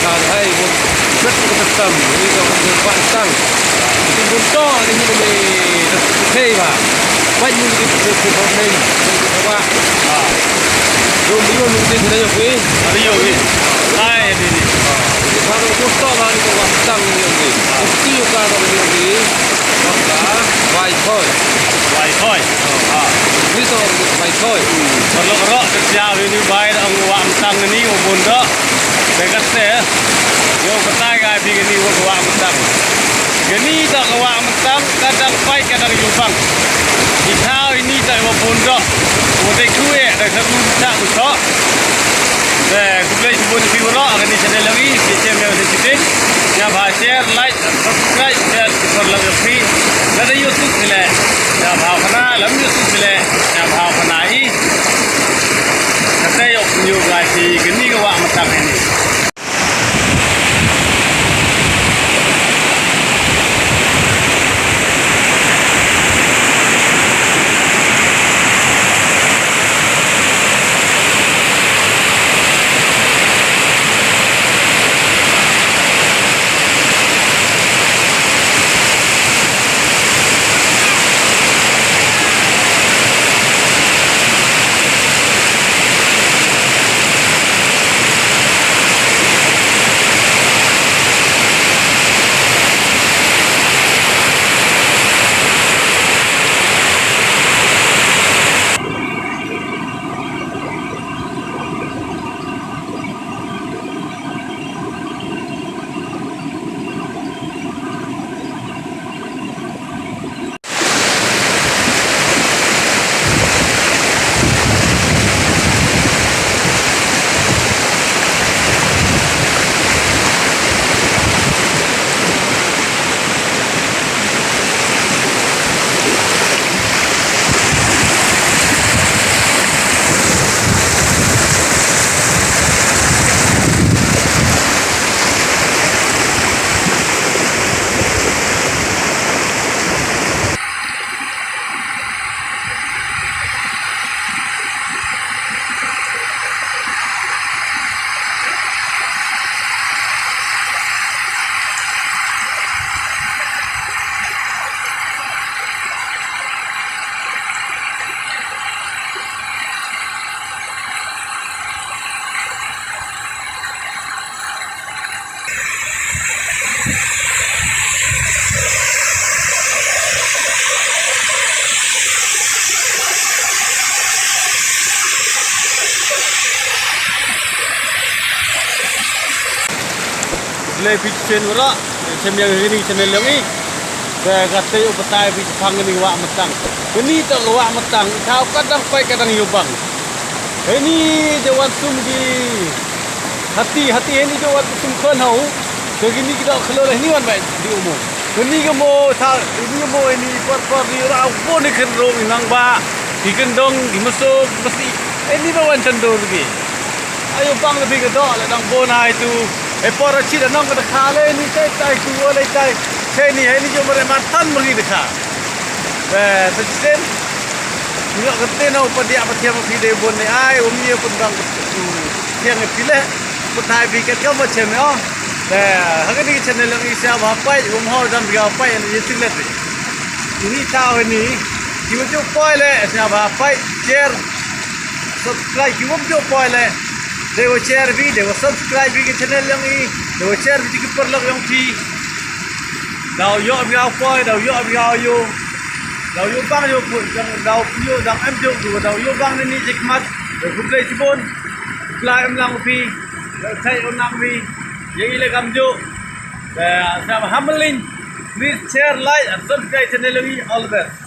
khá hay một rất có tầm ini kalau Pak Tang itu bunto ini lebih okay ba banyak di komen coba belum mungkin sudah yo kuwi ada yo ni ai ni kalau bunto lah itu Pak Tang ini bukti juga kalau ini maka Wi-Fi ini tu Wi-Fi kalau ro kerja ini bayar ang tang ni ubun ro dekat saya yo betai ga bi ni wa tang gani tak wa tang kadang pai kadang yumpang ikau ini tak ubun ro udah kuwe dah satu tak tu Google sebut video ro agak channel lagi sistem yang sedikit ya share like subscribe share for love free ada YouTube sila ya bhavana lam YouTube sila ya bhavana hi kata yo new guys gini ke wa matang ini le pitchen ora semyang ini channel lagi kata yo betai pi phang ni wa matang ini tak wa matang kau kadang pai kadang yubang ini jawan tum di hati ini jawan tum kon hau begini kita keluar ini wan baik di umum ini kemo ini por di ra pun ni kan ro nang ba di kendong di masuk mesti ini bawan cendor lagi ayo bang lebih ke dok le dang bonai tu por cida nong kada khale ni tai tu ole tai ni ini jo mere matan meri dekha sen ni kete no padia patia video bon ni ai ni pun bang tiang pile putai bi ket ko macam oh hari ni channel ni sia bapai ho dan ga pai ni tilet ini tahu ni jiwa jo pai le sia bapai share subscribe jiwa jo pai le dewa share video subscribe ke channel yang ini dewa share video per log yang ti dau yo biao poi dau yo bang yo pun dau yo dang em jo du dau yo bang ni jikmat Google sebon fly em lang pi sai onang wi yang ile kam jo sa hamlin please share like and subscribe channel ini all the best